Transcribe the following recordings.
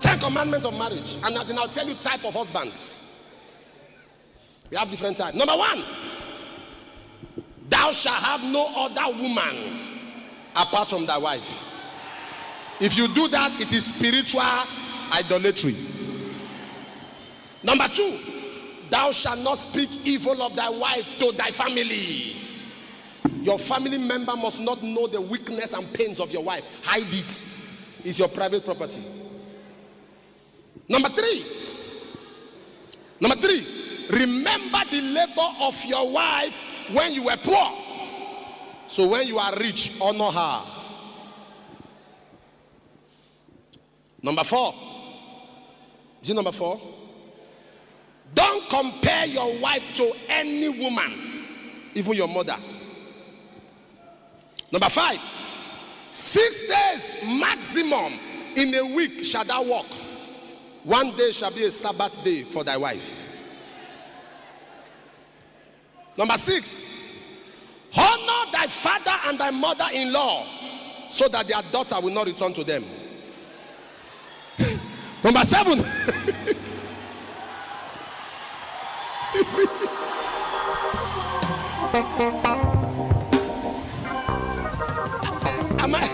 10 commandments of marriage. And then I'll tell you type of husbands. We have different types. Number 1, thou shalt have no other woman apart from thy wife. If you do that, it is spiritual idolatry. Number 2, thou shalt not speak evil of thy wife to thy family. Your family member must not know the weakness and pains of your wife. Hide it. It's your private property. Number 3, remember the labor of your wife when you were poor. So when you are rich, honor her. Number 4. Is it number 4? Don't compare your wife to any woman, even your mother. Number 5. 6 days maximum in a week shall thou work. 1 day shall be a Sabbath day for thy wife. Number 6. Honor thy father and thy mother-in-law, so that their daughter will not return to them. Number 7. Am I?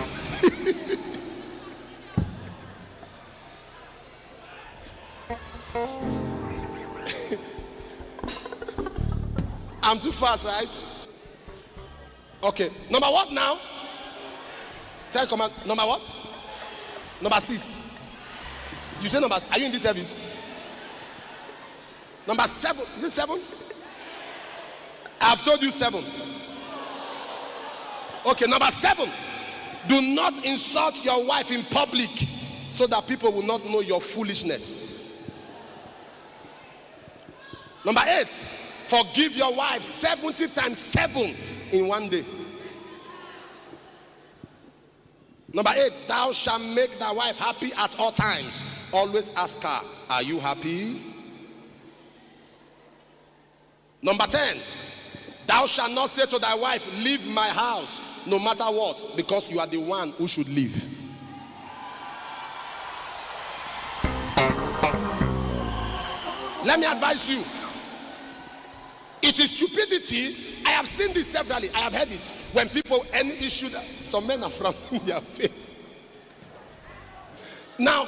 I'm too fast, right? Okay. Number what now? 10 command. Number what? Number 6. You say number. Are you in this service? Number 7. Is it 7? I've told you 7. Okay. Number 7. Do not insult your wife in public, so that people will not know your foolishness. Number 8. Forgive your wife 70 times 7 in 1 day. Number 8. Thou shalt make thy wife happy at all times. Always ask her, are you happy? Number 10. Thou shalt not say to thy wife, leave my house, no matter what, because you are the one who should leave. Let me advise you. It is stupidity. I have seen this severally. I have heard it. When people, any issue, that some men are frowning their face. Now,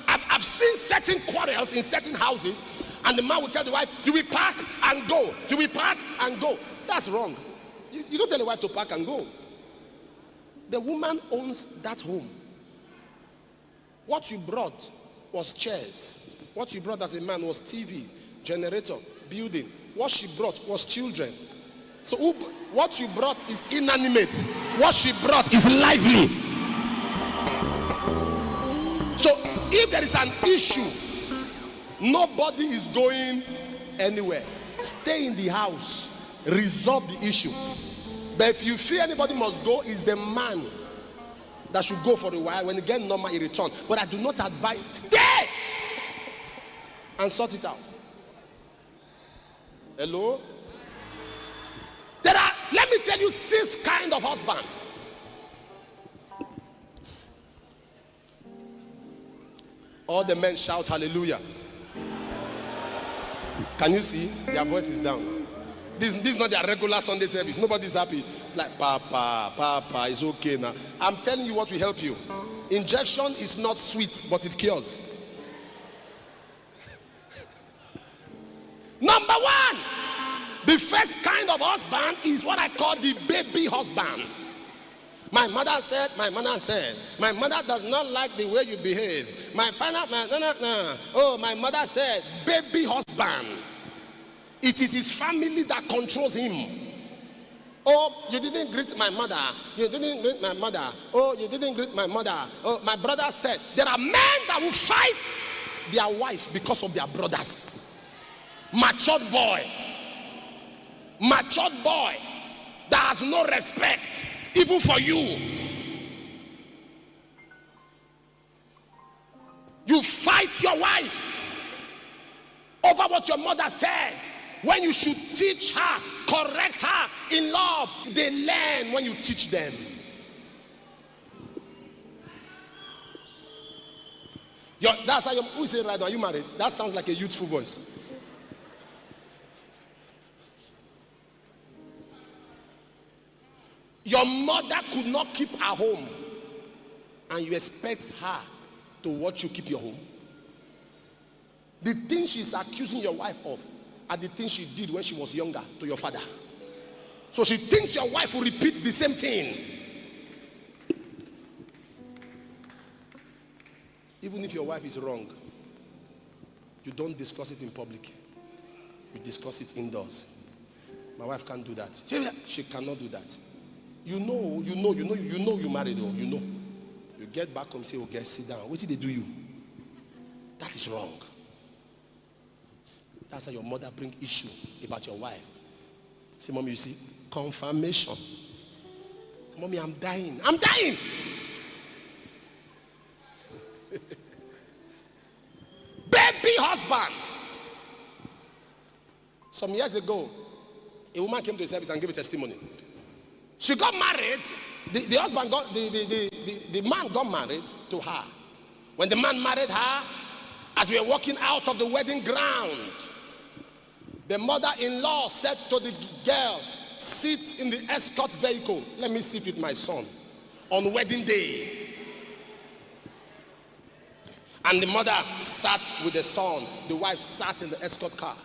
I've seen certain quarrels in certain houses, and the man will tell the wife, you will pack and go. You will pack and go. That's wrong. You don't tell the wife to pack and go. The woman owns that home. What you brought was chairs. What you brought as a man was TV, generator, building. What she brought was children. So what you brought is inanimate. What she brought is lively. So if there is an issue, nobody is going anywhere. Stay in the house. Resolve the issue. But if you feel anybody must go, it's the man that should go for a while. When he gets normal, he returns. But I do not advise. Stay and sort it out. Hello? There are, let me tell you, 6 kinds of husband. All the men shout hallelujah. Can you see? Their voice is down. This is not their regular Sunday service. Nobody's happy. It's like, Papa, it's okay now. I'm telling you what will help you. Injection is not sweet, but it cures. Number 1, the first kind of husband is what I call the baby husband. My mother said, my mother does not like the way you behave. Oh, my mother said, baby husband. It is his family that controls him. Oh, you didn't greet my mother. You didn't greet my mother. Oh, you didn't greet my mother. Oh, my brother said. There are men that will fight their wife because of their brothers. Matured boy that has no respect even for you. You fight your wife over what your mother said, when you should teach her, correct her in love. They learn when you teach them. That's how who is it right now? Are you married? That sounds like a youthful voice. Your mother could not keep her home, and you expect her to watch you keep your home. The things she's accusing your wife of are the things she did when she was younger to your father. So she thinks your wife will repeat the same thing. Even if your wife is wrong, you don't discuss it in public. You discuss it indoors. My wife can't do that. She cannot do that. You know you married, or you know. You get back home, say, okay, sit down. What did they do you? That is wrong. That's how your mother bring issue about your wife. Say, mommy, you see, confirmation. Mommy, I'm dying. I'm dying. Baby husband. Some years ago, a woman came to the service and gave a testimony. She got married. The husband got the man got married to her. When the man married her, as we were walking out of the wedding ground, the mother-in-law said to the girl, sit in the escort vehicle. Let me sit with my son on wedding day. And the mother sat with the son. The wife sat in the escort car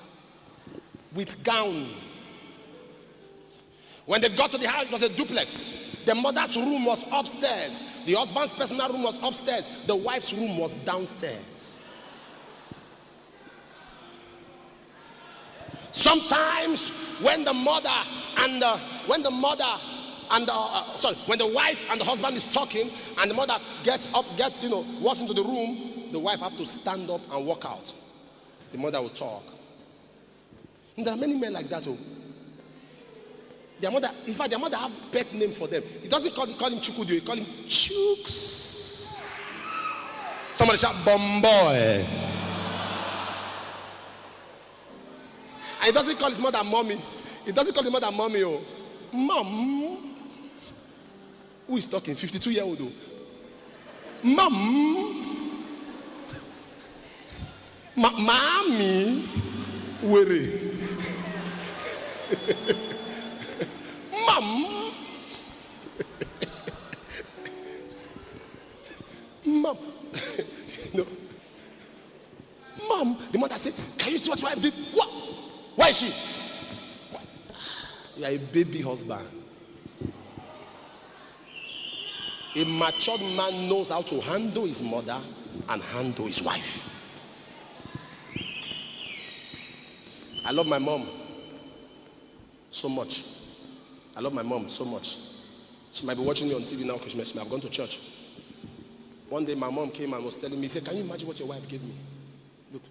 with gown. When they got to the house, it was a duplex. The mother's room was upstairs. The husband's personal room was upstairs. The wife's room was downstairs. Sometimes when the wife and the husband is talking, and the mother gets up, walks into the room, the wife have to stand up and walk out. The mother will talk. And there are many men like that too. Their mother, in fact, their mother have pet name for them. It doesn't call him Chukudu, he call him Chooks. Somebody shout, Bomboy. And he doesn't call his mother mommy. He doesn't call his mother mommy, oh. Mom. Who is talking? 52-year-old, oh. Mom. Mommy. Worry. Mom. Mom. No. Mom. The mother said, can you see what your wife did? What? Why is she? What? You are a baby husband. A matured man knows how to handle his mother and handle his wife. I love my mom so much. I love my mom so much. She might be watching me on TV now because she might have gone to church. One day my mom came and was telling me, he said, can you imagine what your wife gave me? Look.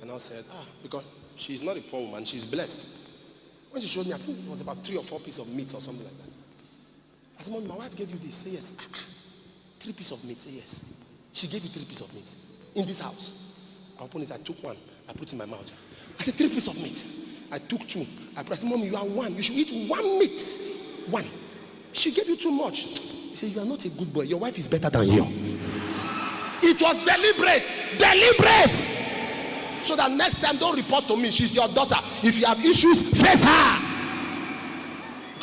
And I said, because she's not a poor woman, she's blessed. When she showed me, I think it was about 3 or 4 pieces of meat or something like that. I said, Mom, my wife gave you this. Say yes. 3 pieces of meat. Say yes. She gave you 3 pieces of meat in this house. I opened it. I took one. I put it in my mouth. I said, 3 pieces of meat. I took 2. I said, Mom, you are 1. You should eat 1 meat. 1. She gave you too much. He said, you are not a good boy. Your wife is better than you. It was deliberate. Deliberate. So that next time, don't report to me. She's your daughter. If you have issues, face her.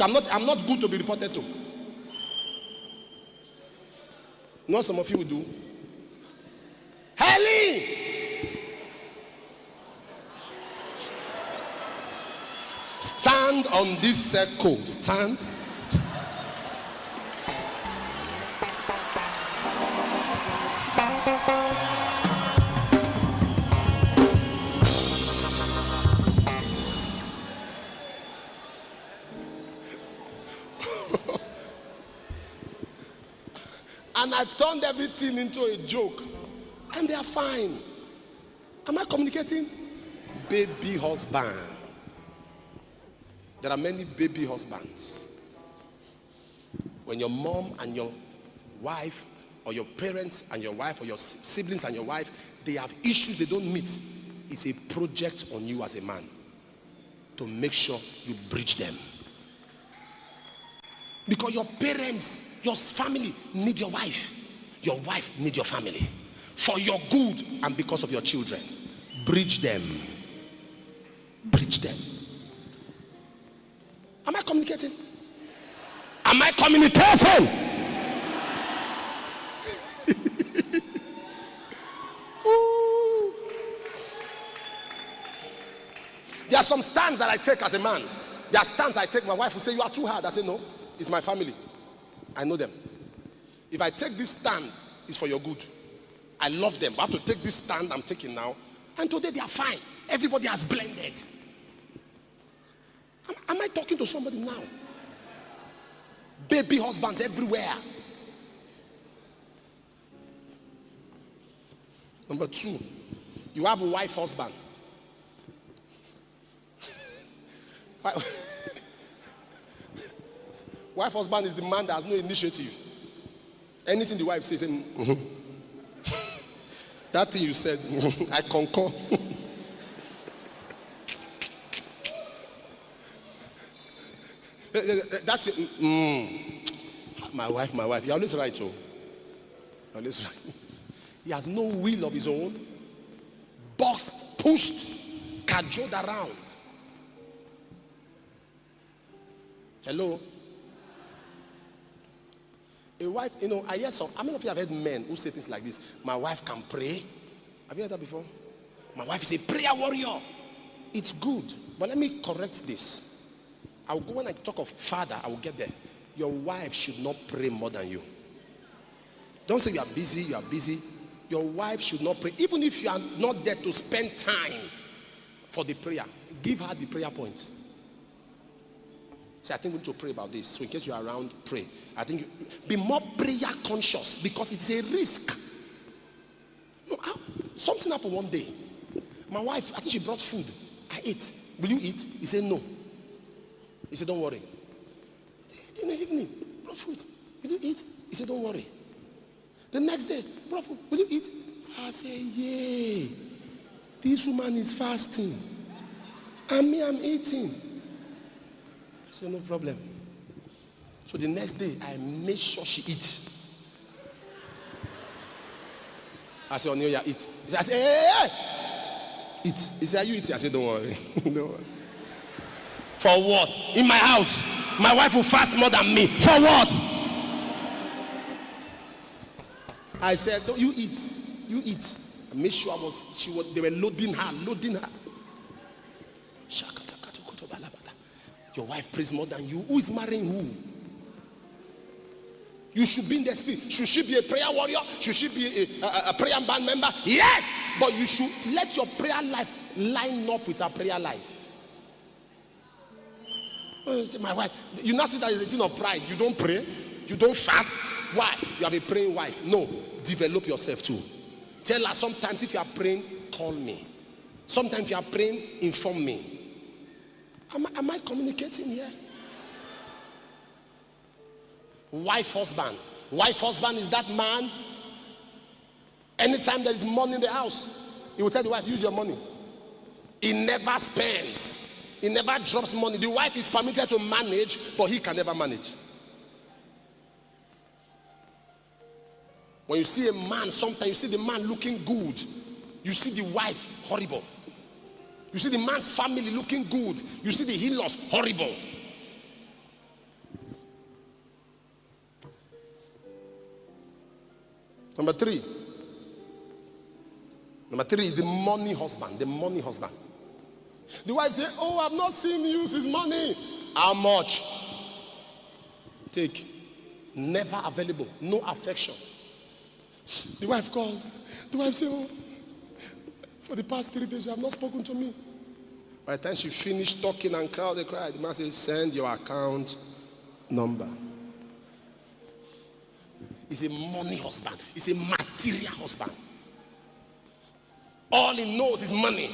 I'm not good to be reported to. You know what some of you will do? Helen! Stand on this circle. Stand. And I turned everything into a joke. And they are fine. Am I communicating? Baby husband. There are many baby husbands. When your mom and your wife, or your parents and your wife, or your siblings and your wife, they have issues they don't meet, it's a project on you as a man to make sure you bridge them. Because your parents, your family need your wife. Your wife needs your family for your good and because of your children. Bridge them. Bridge them. Am I communicating? Am I communicating? There are some stands that I take as a man. There are stands I take. My wife will say, you are too hard. I say, no, it's my family. I know them. If I take this stand, it's for your good. I love them. I have to take this stand I'm taking now. And today they are fine. Everybody has blended. Am I talking to somebody now? Baby husbands everywhere. Number 2, you have a wife husband. Wife husband is the man that has no initiative. Anything the wife says, that thing you said, I concur. That's it. My wife, you're always right, oh. You're always right. He has no will of his own. Bossed, pushed, cajoled around. Hello? A wife, I hear some. How many of you have heard men who say things like this? My wife can pray. Have you heard that before? My wife is a prayer warrior. It's good. But let me correct this. I'll go when I talk of father, I will get there. Your wife should not pray more than you. Don't say you are busy. Your wife should not pray. Even if you are not there to spend time for the prayer, give her the prayer point. Say, I think we need to pray about this. So in case you are around, pray. I think be more prayer conscious because it's a risk. No, something happened one day. My wife, I think she brought food. I ate. Will you eat? He said no. He said, don't worry. In the evening, brought food. Will you eat? He said, don't worry. The next day, brought food. Will you eat? I said, yeah. This woman is fasting. And me, I'm eating. I said, no problem. So the next day, I made sure she eats. I said, oh, no, yeah, eat. I said, hey! Eat. He said, are you eating? I said, don't worry. Don't worry. For what? In my house, my wife will fast more than me. For what? I said, don't you eat. You eat. I made sure they were loading her. Your wife prays more than you. Who is marrying who? You should be in the spirit. Should she be a prayer warrior? Should she be a prayer band member? Yes, but you should let your prayer life line up with her prayer life. My wife, you not see that is a thing of pride. You don't pray, you don't fast. Why? You have a praying wife. No, develop yourself too. Tell her sometimes if you are praying, call me. Sometimes if you are praying, inform me. Am I communicating here? Wife husband. Wife husband is that man. Anytime there is money in the house, he will tell the wife, use your money. He never spends. He never drops money. The wife is permitted to manage, but he can never manage. When you see a man, sometimes you see the man looking good. You see the wife horrible. You see the man's family looking good. You see the in-laws horrible. Number three is the money husband. The money husband. The wife say, oh, I've not seen you use his money. How much? Take. Never available. No affection. The wife called. The wife say, oh, for the past 3 days you have not spoken to me. By the time she finished talking and cried, the man said, send your account number. He's a money husband. He's a material husband. All he knows is money.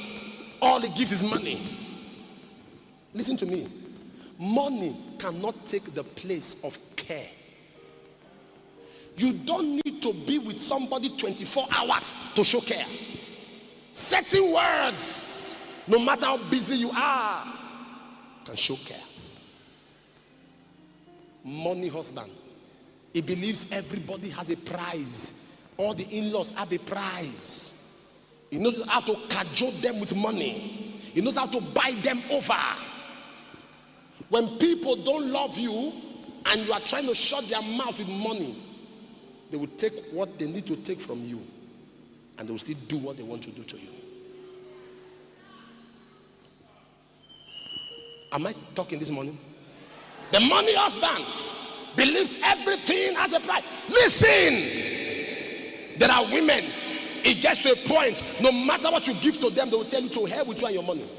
All he gives is money. Listen to me. Money cannot take the place of care. You don't need to be with somebody 24 hours to show care. Certain words, no matter how busy you are, can show care. Money husband. He believes everybody has a prize. All the in-laws have a prize. He knows how to cajole them with money. He knows how to buy them over. When people don't love you and you are trying to shut their mouth with money, they will take what they need to take from you, and they will still do what they want to do to you. Am I talking this morning? The money husband believes everything has a price. Listen, there are women, it gets to a point, no matter what you give to them, they will tell you to hell with you and your money.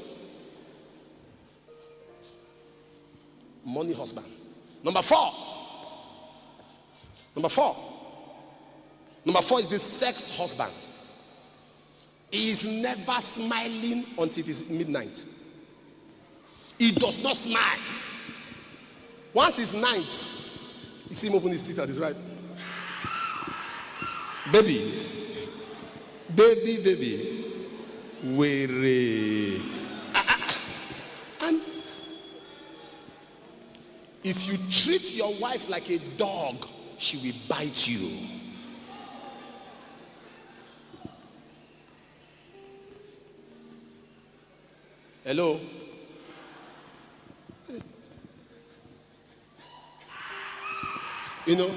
Money husband. Number four is the sex husband. He is never smiling until it is midnight. He does not smile. Once it's night, you see him open his teeth at his right. Baby. Weary. And if you treat your wife like a dog, she will bite you. Hello? You know,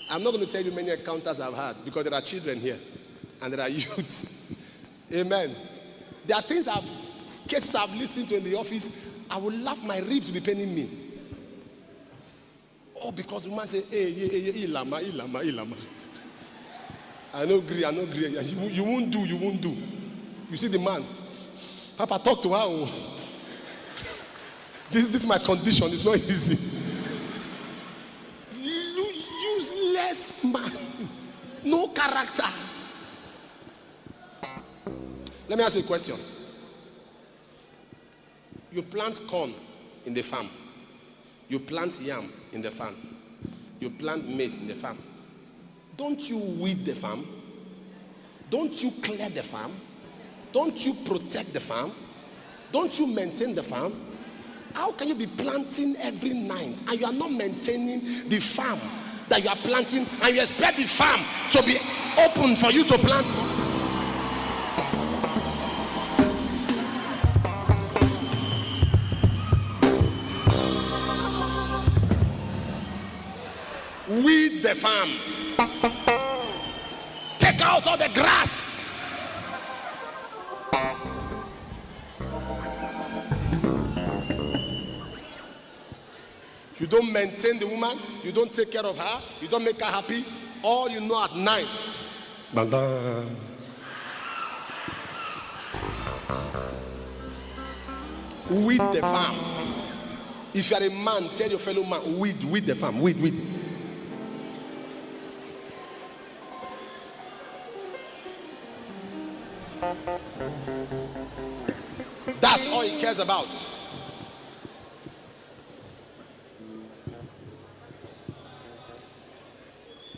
I'm not going to tell you many encounters I've had, because there are children here and there are youths. Amen. There are things cases I've listened to in the office. I will laugh, my ribs will be paining me. Oh, because the woman say, hey, ilama. I no agree. You won't do. You see the man. Papa, talk to her. This is my condition. It's not easy. Useless man. No character. Let me ask you a question. You plant corn in the farm. You plant yam in the farm. You plant maize in the farm. Don't you weed the farm? Don't you clear the farm? Don't you protect the farm? Don't you maintain the farm? How can you be planting every night and you are not maintaining the farm that you are planting, and you expect the farm to be open for you to plant? Weed the farm. Take out all the grass. You don't maintain the woman, you don't take care of her, you don't make her happy. All you know at night. Weed the farm. If you are a man, tell your fellow man, weed the farm, weed. That's all he cares about.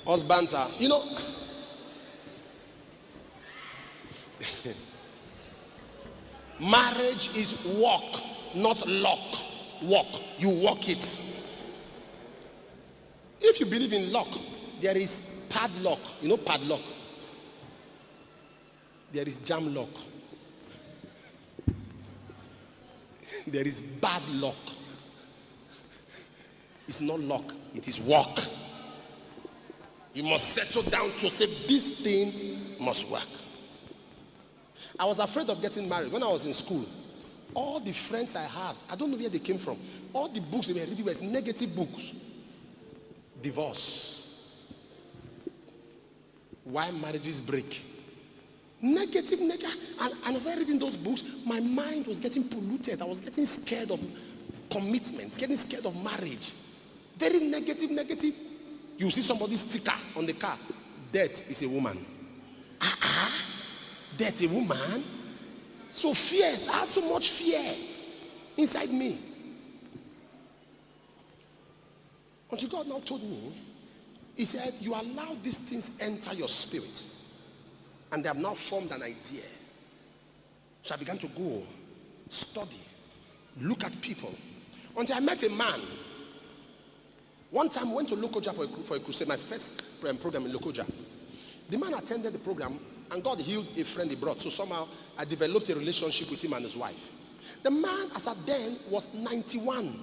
Husbands are, marriage is walk, not lock. Walk, you walk it. If you believe in lock, there is padlock. Padlock. There is jam lock. There is bad luck. It's not lock, it is walk. You must settle down to say this thing must work. I was afraid of getting married when I was in school. All the friends I had, I don't know where they came from. All the books they were reading were negative books. Divorce. Why marriages break. Negative. And as I started reading those books, my mind was getting polluted. I was getting scared of commitments, getting scared of marriage. Very negative. You see somebody's sticker on the car. Death is a woman. Death a woman? So fierce. I had so much fear inside me. Until God now told me, he said, you allow these things enter your spirit, and they have now formed an idea. So I began to go, study, look at people, until I met a man. One time I went to Lokoja for a crusade, my first program in Lokoja. The man attended the program and God healed a friend he brought. So somehow I developed a relationship with him and his wife. The man as at then was 91.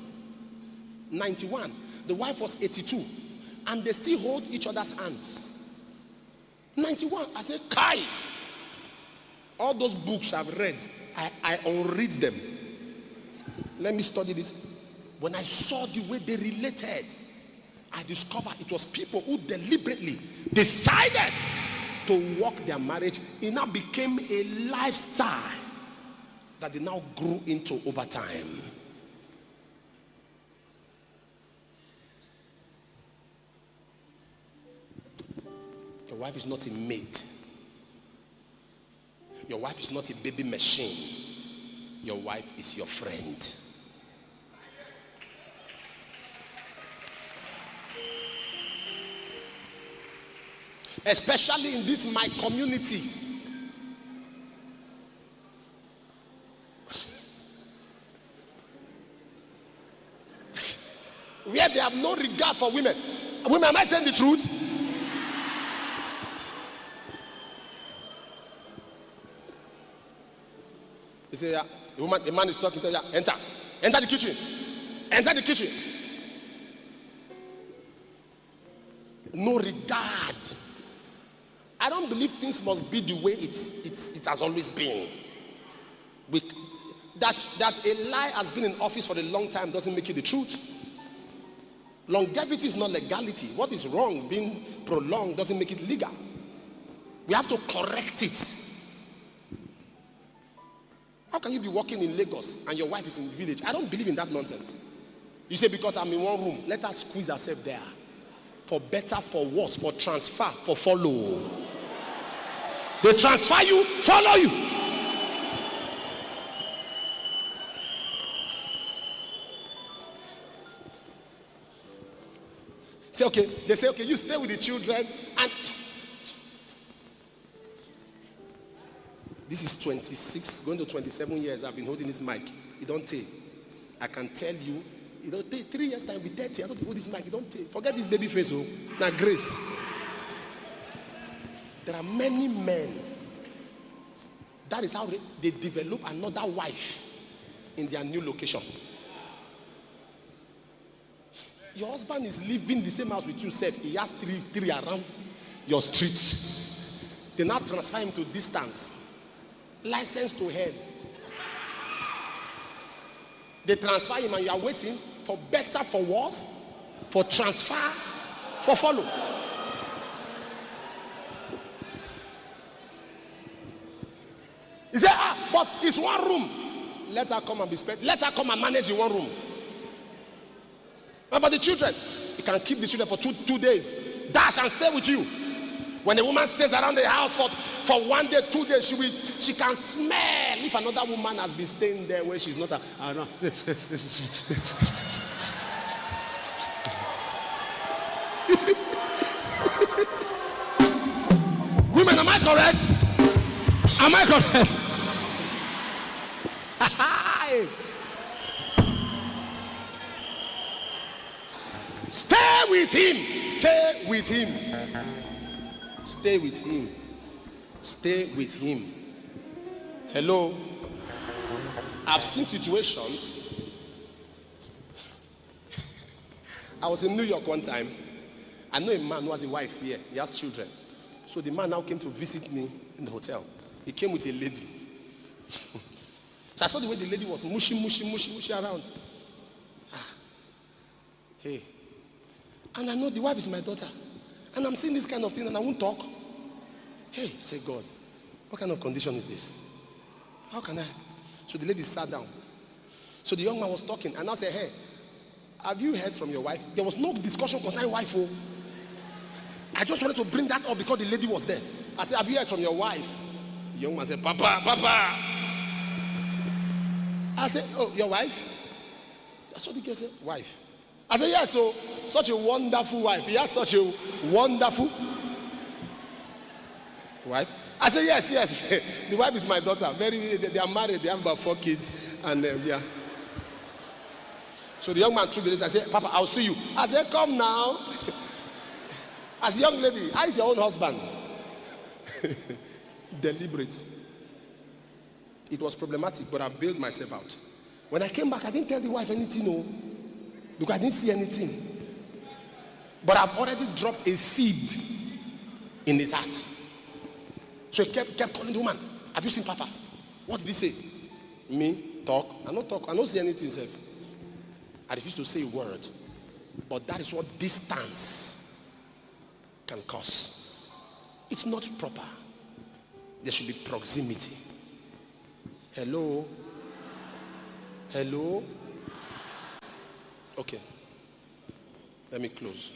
91. The wife was 82. And they still hold each other's hands. 91. I said, Kai. All those books I've read, I unread them. Let me study this. When I saw the way they related, I discovered it was people who deliberately decided to work their marriage. It now became a lifestyle that they now grew into over time. Your wife is not a maid. Your wife is not a baby machine. Your wife is your friend. Especially in this my community. Where they have no regard for women. Women, am I saying the truth? You say, yeah, the man is talking to you, enter the kitchen. Enter the kitchen. No regard. I don't believe things must be the way it has always been. That a lie has been in office for a long time doesn't make it the truth. Longevity is not legality. What is wrong being prolonged doesn't make it legal. We have to correct it. How can you be working in Lagos and your wife is in the village? I don't believe in that nonsense. You say, because I'm in one room, let us squeeze ourselves there. For better, for worse, for transfer, for follow. They transfer you, follow you. Say, okay, they say, okay, you stay with the children. And this is 26, going to 27 years I've been holding this mic. It don't take. I can tell you, it don't take 3 years time, be 30. I don't hold this mic, it don't take. Forget this baby face, oh. Now grace. There are many men. That is how they develop another wife in their new location. Your husband is living the same house with you, self. He has three around your streets. They now transfer him to distance. License to hell. They transfer him and you are waiting for better, for worse, for transfer, for follow. He said, but it's one room. Let her come and be spent. Let her come and manage in one room. What about the children? You can keep the children for two days. Dash and stay with you. When a woman stays around the house for 1 day, 2 days, she can smell if another woman has been staying there where she's not. I don't know. Women, am I correct? Am I correct? Stay with him. Stay with him. Stay with him. Stay with him. Hello. I've seen situations. I was in New York one time. I know a man who has a wife here. He has children. So the man now came to visit me in the hotel. He came with a lady. So I saw the way the lady was mushy around. Hey. And I know the wife is my daughter. And I'm seeing this kind of thing and I won't talk. Hey, say, God, what kind of condition is this? How can I? So the lady sat down. So the young man was talking and I said, hey, have you heard from your wife? There was no discussion concerning wife. Oh. I just wanted to bring that up because the lady was there. I said, have you heard from your wife? The young man said, Papa. I said, oh, your wife? That's what the girl said, wife. I said, yes, so such a wonderful wife. He has such a wonderful wife. I said, yes. The wife is my daughter. They are married. They have about 4 kids. And yeah. So the young man took the list. I said, Papa, I'll see you. I said, come now. As a young lady, how is your own husband? Deliberate. It was problematic, but I've bailed myself out. When I came back, I didn't tell the wife anything, no, because I didn't see anything. But I've already dropped a seed in his heart. So he kept calling the woman. Have you seen Papa? What did he say? Me? Talk? I don't talk. I don't see anything, sir. I refuse to say a word. But that is what distance can cause. It's not proper. There should be proximity. Hello? Hello? Okay. Let me close.